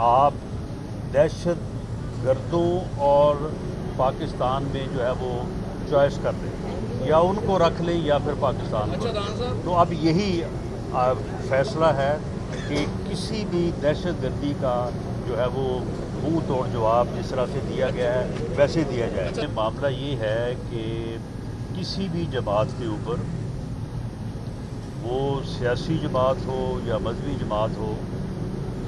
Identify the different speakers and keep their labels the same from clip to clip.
Speaker 1: आप दहशत गर्दों और पाकिस्तान में जो है वो चॉइस कर लें, या उनको रख लें या फिर पाकिस्तान को। तो अब यही फैसला है कि किसी भी दहशत गर्दी का जो है वो मुंह तोड़ जवाब जिस तरह से दिया गया है वैसे दिया जाए। मामला ये है कि किसी भी जमात के ऊपर, वो सियासी जमात हो या मजहबी जमात हो,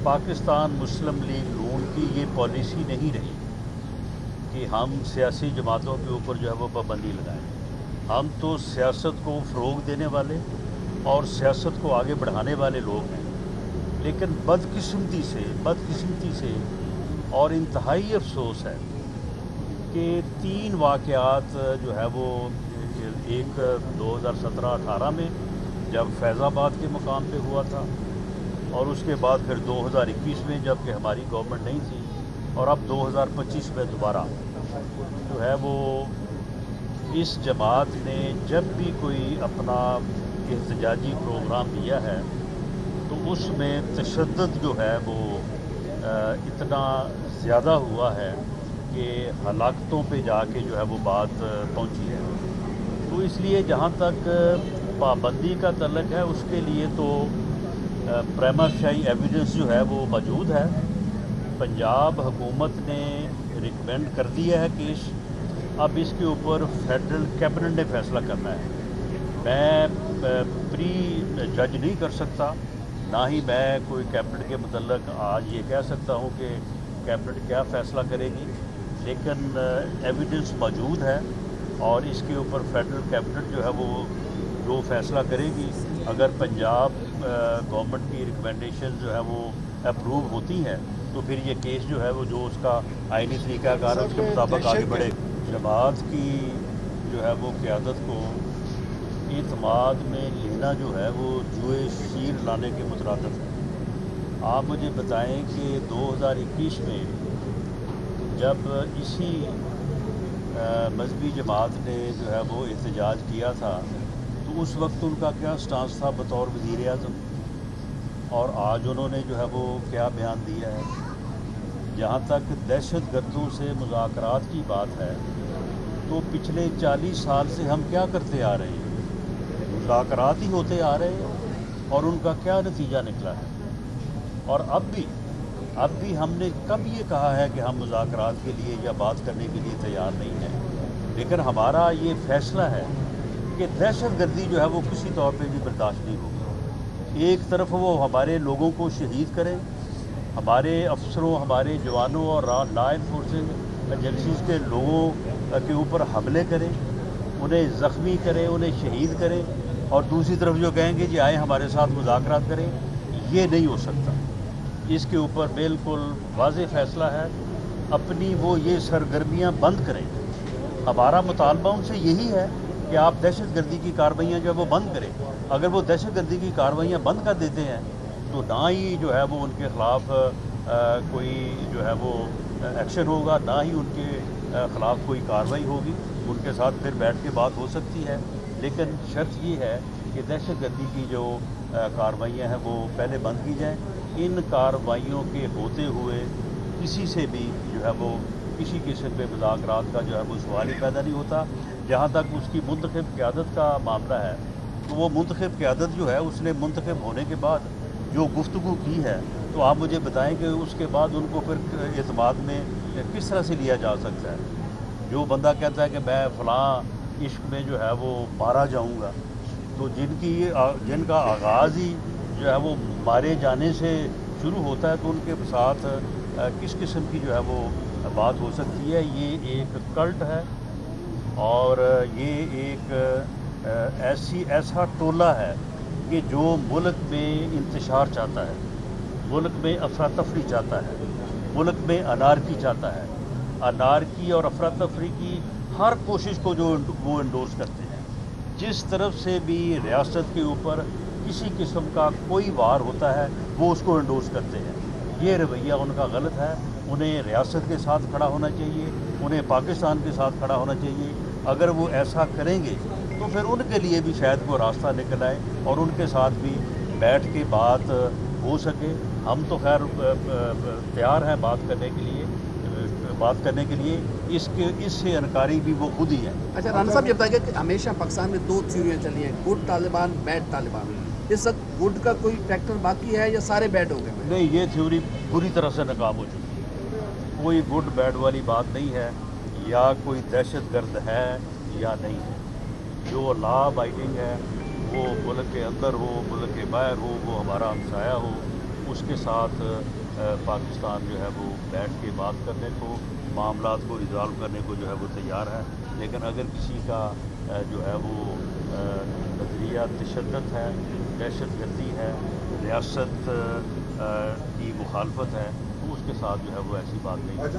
Speaker 1: पाकिस्तान मुस्लिम लीग नून की ये पॉलिसी नहीं रही कि हम सियासी जमातों के ऊपर जो है वो पाबंदी लगाएं। हम तो सियासत को फ़रोग़ देने वाले और सियासत को आगे बढ़ाने वाले लोग हैं, लेकिन बदकिस्मती से और इंतहाई अफसोस है कि 3 वाक़यात जो है वो, एक 2017-18 में जब फैज़ाबाद के मुकाम पे हुआ था, और उसके बाद फिर 2021 में जबकि हमारी गवर्नमेंट नहीं थी, और अब 2025 में दोबारा जो है वो इस जमात ने जब भी कोई अपना एहतजाजी प्रोग्राम दिया है तो उसमें तशद्दुद जो है वो इतना ज़्यादा हुआ है कि हलाकतों पे जाके जो है वो बात पहुंची है। तो इसलिए जहाँ तक पाबंदी का तल्लक है, उसके लिए तो प्रीमा फेसी एविडेंस जो है वो मौजूद है। पंजाब हुकूमत ने रिकमेंड कर दिया है केस, अब इसके ऊपर फेडरल कैबिनेट ने फैसला करना है। मैं प्री जज नहीं कर सकता, ना ही मैं कोई कैबिनेट के मुतल्लक आज ये कह सकता हूँ कि कैबिनेट क्या फ़ैसला करेगी, लेकिन एविडेंस मौजूद है और इसके ऊपर फेडरल कैबिनेट जो है वो जो फ़ैसला करेगी, अगर पंजाब गवर्नमेंट की रिकमेंडेशन जो है वो अप्रूव होती हैं तो फिर ये केस जो है वो जो उसका आईनी तरीक़ाकार है उसके मुताबिक आगे बढ़े। जमात की जो है वो क़यादत को एतमाद में लेना जो है वो जुए शीर लाने के मुतरादिफ है। आप मुझे बताएं कि 2021 में जब इसी मजहबी जमात ने जो है वो एहतजाज किया था तो उस वक्त उनका क्या स्टांस था बतौर वज़ीर आज़म, और आज उन्होंने जो है वो क्या बयान दिया है। जहाँ तक दहशत गर्दों से मुज़ाकरात की बात है तो पिछले 40 साल से हम क्या करते आ रहे हैं, मुज़ाकरात ही होते आ रहे हैं, और उनका क्या नतीजा निकला है। और अब भी हमने कब ये कहा है कि हम मुज़ाकरात के लिए या बात करने के लिए तैयार नहीं हैं, लेकिन हमारा ये फ़ैसला है कि दहशत गर्दी जो है वो किसी तौर पे भी बर्दाश्त नहीं होगी। एक तरफ वो हमारे लोगों को शहीद करें, हमारे अफसरों, हमारे जवानों और लॉ एनफोर्सिंग एजेंसीज़ के लोगों के ऊपर हमले करें, उन्हें ज़ख्मी करें, उन्हें शहीद करें, और दूसरी तरफ जो कहेंगे जी आए हमारे साथ मुज़ाकरात करें, ये नहीं हो सकता। इसके ऊपर बिल्कुल वाज़ेह फ़ैसला है, अपनी वो ये सरगर्मियाँ बंद करें। हमारा मुतालबा उनसे यही है कि आप दहशत गर्दी की कार्रवाइयाँ जो है वो बंद करें। अगर वो दहशत गर्दी की कार्रवाइयाँ बंद कर देते हैं तो ना ही जो है वो उनके ख़िलाफ़ कोई जो है वो एक्शन होगा, ना ही उनके ख़िलाफ़ कोई कार्रवाई होगी। उनके साथ फिर बैठ के बात हो सकती है, लेकिन शर्त ये है कि दहशत गर्दी की जो कार्रवाइयाँ हैं वो पहले बंद की जाएँ। इन कार्रवाइयों के होते हुए किसी से भी जो है वो किसी किस्म के मुज़ाकरात का जो है वो सवाल ही पैदा नहीं होता। जहाँ तक उसकी मुंतखब क़यादत का मामला है तो वो मुंतखब क़यादत जो है उसने मुंतखब होने के बाद जो गुफ्तगू की है, तो आप मुझे बताएं कि उसके बाद उनको फिर एतमाद में किस तरह से लिया जा सकता है। जो बंदा कहता है कि मैं फ़लाँ इश्क में जो है वो मारा जाऊँगा, तो जिनका आगाज़ ही जो है वो मारे जाने से शुरू होता है, तो उनके साथ किस किस्म की जो है वो बात हो सकती है। ये एक कल्ट है और ये एक ऐसा टोला है कि जो मुल्क में इंतशार चाहता है, मुल्क में अफरा तफरी चाहता है, मुल्क में अनारकी चाहता है। अनारकी और अफरा तफरी की हर कोशिश को जो वो इंडोर्स करते हैं। जिस तरफ से भी रियासत के ऊपर किसी किस्म का कोई वार होता है वो उसको इंडोर्स करते हैं। ये रवैया उनका गलत है। उन्हें रियासत के साथ खड़ा होना चाहिए, उन्हें पाकिस्तान के साथ खड़ा होना चाहिए। अगर वो ऐसा करेंगे तो फिर उनके लिए भी शायद वो रास्ता निकल आए और उनके साथ भी बैठ के बात हो सके। ہم تو خیر تیار ہیں بات کرنے کے لیے اس سے انکاری بھی وہ خود ہی ہیں.
Speaker 2: اچھا رانا صاحب یہ بتائیے کہ ہمیشہ پاکستان میں 2 تھیوریاں چلی ہیں، گڈ طالبان، بیڈ طالبان. اس وقت گڈ کا کوئی فیکٹر باقی ہے یا سارے بیڈ ہو گئے؟
Speaker 1: نہیں، یہ تھیوری پوری طرح سے ناکام ہو چکی ہے. کوئی گڈ بیڈ والی بات نہیں ہے، یا کوئی دہشت گرد ہے یا نہیں ہے. جو لا ابائڈنگ ہے وہ ملک کے اندر ہو، ملک کے باہر ہو، وہ ہمارا ہمسایہ ہو، اس کے ساتھ پاکستان جو ہے وہ بیٹھ کے بات کرنے کو، معاملات کو ریزالو کرنے کو جو ہے وہ تیار ہے. لیکن اگر کسی کا جو ہے وہ نظریہ تشدد ہے، دہشت گردی ہے، ریاست کی مخالفت ہے، تو اس کے ساتھ جو ہے وہ ایسی بات نہیں ہے.